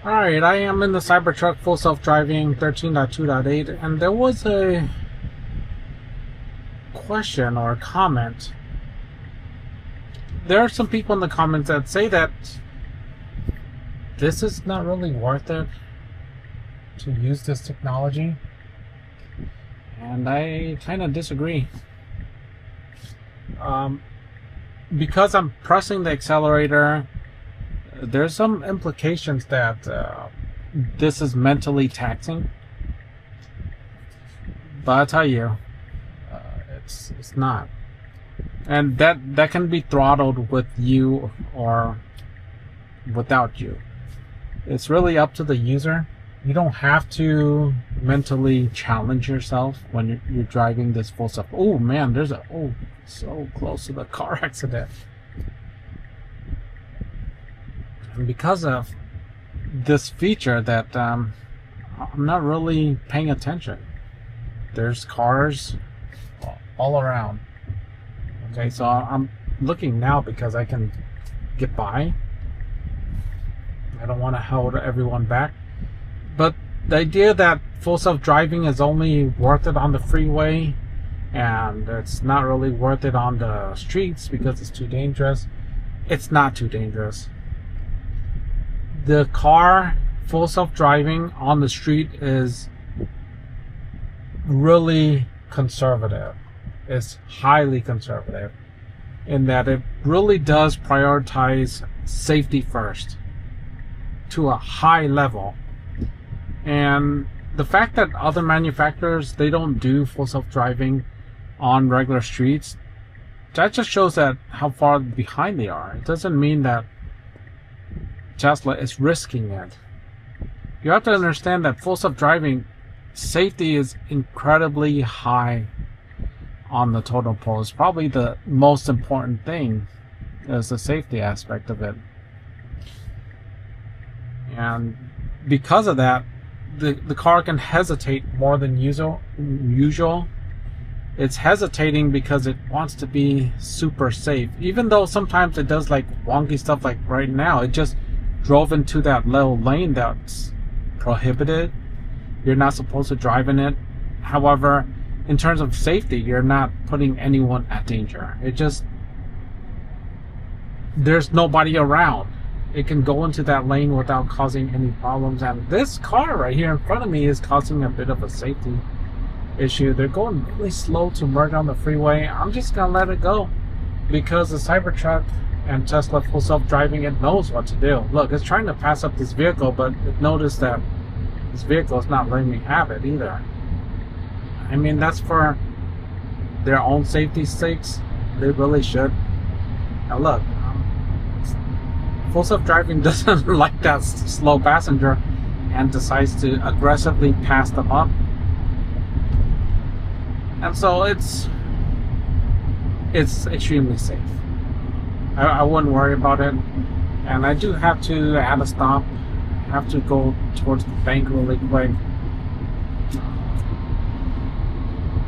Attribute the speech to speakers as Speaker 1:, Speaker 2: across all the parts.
Speaker 1: Alright, I am in the Cybertruck full self-driving 13.2.8, and there was a question or a comment. There are some people in the comments that say that this is not really worth it to use this technology, and I kind of disagree. Because I'm pressing the accelerator, there's some implications that this is mentally taxing. But I tell you, it's not, and that can be throttled with you or without you. It's really up to the user. You don't have to mentally challenge yourself when you're driving this full self. Oh man, so close to the car accident. And because of this feature that I'm not really paying attention. There's cars all around. Okay, so I'm looking now because I can get by. I don't want to hold everyone back. But the idea that full self-driving is only worth it on the freeway and it's not really worth it on the streets because it's too dangerous, it's not too dangerous. The car full self-driving on the street is really conservative. It's highly conservative in that it really does prioritize safety first to a high level. And the fact that other manufacturers, they don't do full self-driving on regular streets, that just shows that how far behind they are. It doesn't mean that Tesla is risking it. You have to understand that full self-driving safety is incredibly high on the totem pole. It's probably the most important thing is the safety aspect of it. And because of that, the car can hesitate more than usual. It's hesitating because it wants to be super safe. Even though sometimes it does like wonky stuff, like right now, it just drove into that little lane that's prohibited. You're not supposed to drive in it. However, in terms of safety, you're not putting anyone at danger. There's nobody around. It can go into that lane without causing any problems. And this car right here in front of me is causing a bit of a safety issue. They're going really slow to merge on the freeway. I'm just gonna let it go because the Cybertruck and Tesla full self-driving, it knows what to do. Look, it's trying to pass up this vehicle, but it noticed that this vehicle is not letting me have it either. I mean, that's for their own safety's sakes. They really should. Now look, full self-driving doesn't like that slow passenger and decides to aggressively pass them up. And so it's extremely safe. I wouldn't worry about it. And I do have to add a stop. I have to go towards the bank really quick.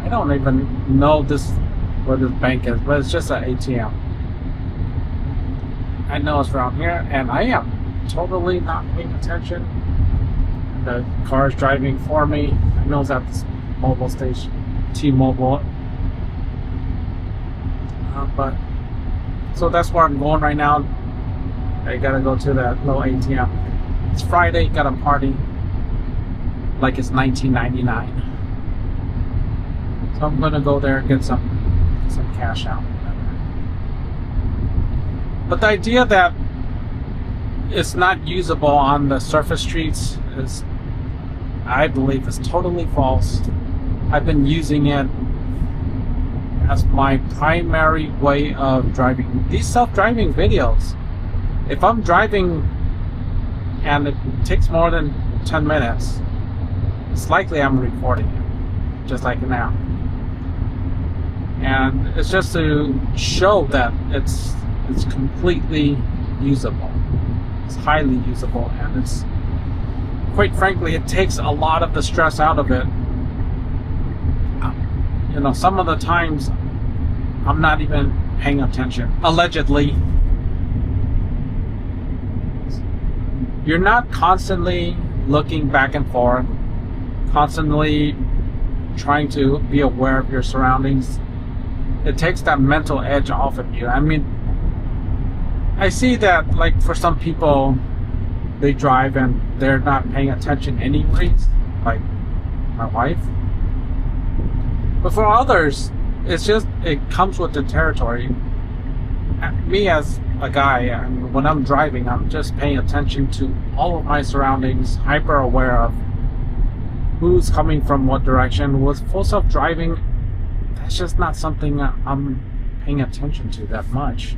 Speaker 1: I don't even know where this bank is, but it's just an ATM. I know it's around here, and I am totally not paying attention. The car is driving for me. I know it's at this mobile station, T-Mobile. But so that's where I'm going right now. I gotta go to that little ATM. It's Friday, gotta party like it's 1999. So I'm gonna go there and get some cash out. But the idea that it's not usable on the surface streets is, I believe, is totally false. I've been using it as my primary way of driving. These self-driving videos, if I'm driving and it takes more than 10 minutes, it's likely I'm recording it, just like now. And it's just to show that it's completely usable. It's highly usable, and it's, quite frankly, it takes a lot of the stress out of it. You know, some of the times I'm not even paying attention, allegedly. you're not constantly looking back and forth, constantly trying to be aware of your surroundings. It takes that mental edge off of you. I mean, I see that, like, for some people, they drive and they're not paying attention anyways, like my wife. But for others, it's just, it comes with the territory. Me as a guy, I mean, when I'm driving, I'm just paying attention to all of my surroundings, hyper aware of who's coming from what direction. With full self driving, that's just not something I'm paying attention to that much.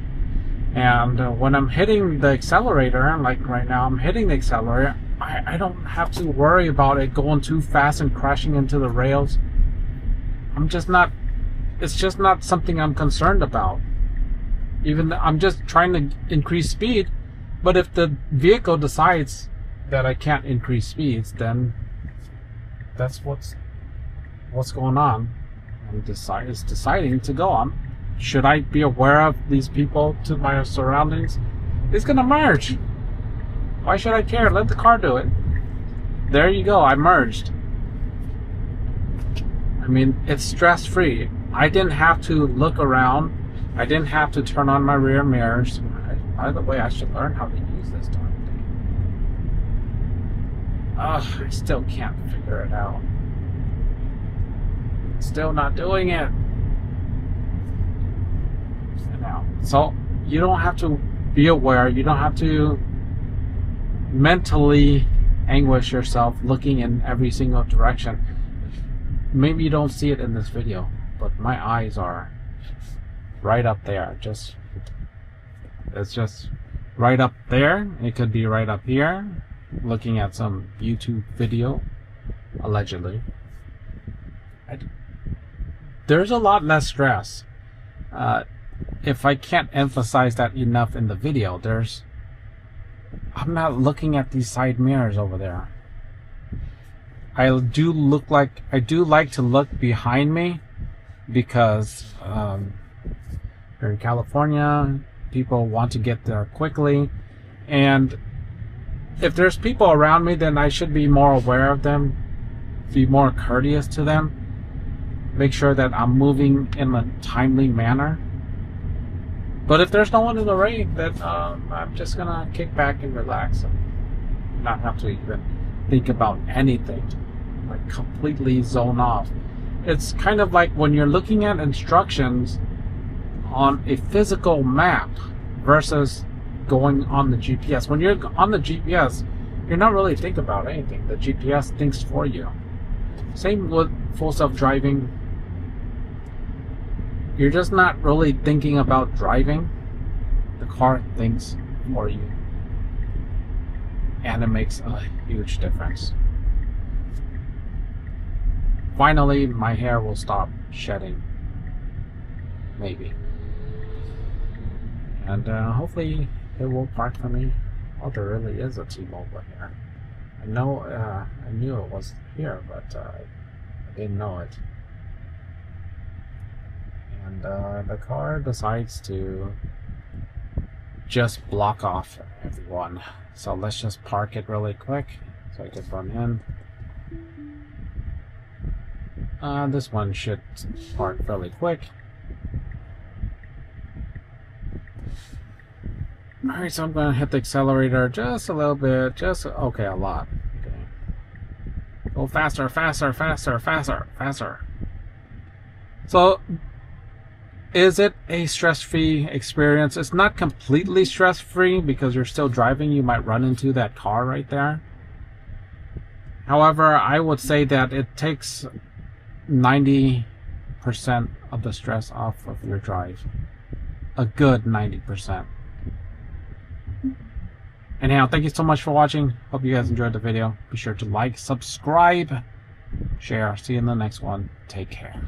Speaker 1: And when I'm hitting the accelerator, like right now, I'm hitting the accelerator, I don't have to worry about it going too fast and crashing into the rails. It's just not something I'm concerned about. Even I'm just trying to increase speed, but if the vehicle decides that I can't increase speeds, then that's what's going on. It's deciding to go on. Should I be aware of these people to my surroundings? It's gonna merge. Why should I care? Let the car do it. There you go, I merged. I mean, it's stress-free. I didn't have to look around. I didn't have to turn on my rear mirrors. By the way, I should learn how to use this darn thing. Ugh, I still can't figure it out. Still not doing it. So you don't have to be aware. You don't have to mentally anguish yourself looking in every single direction. Maybe you don't see it in this video, but my eyes are right up there. It's just right up there. It could be right up here, looking at some YouTube video, allegedly. There's a lot less stress. If I can't emphasize that enough in the video, I'm not looking at these side mirrors over there. I do like to look behind me, because here in California, people want to get there quickly, and if there's people around me, then I should be more aware of them, be more courteous to them, make sure that I'm moving in a timely manner. But if there's no one in the rain, then I'm just gonna kick back and relax and not have to even think about anything, like completely zone off. It's kind of like when you're looking at instructions on a physical map versus going on the GPS. When you're on the GPS, you're not really thinking about anything. The GPS thinks for you. Same with full self-driving. You're just not really thinking about driving. The car thinks for you. And it makes a huge difference. Finally, my hair will stop shedding. Maybe. And hopefully it will park for me. Oh, there really is a T-Mobile here. I knew it was here, but I didn't know it. And the car decides to just block off everyone. So let's just park it really quick so I can run in. This one should park fairly quick. Alright, so I'm going to hit the accelerator just a little bit. Okay, a lot. Okay. Go faster, faster, faster, faster, faster. So, is it a stress-free experience? It's not completely stress-free because you're still driving. You might run into that car right there. However, I would say that it takes 90% of the stress off of your drive. A good 90%. Anyhow, thank you so much for watching. Hope you guys enjoyed the video. Be sure to like, subscribe, share. See you in the next one. Take care.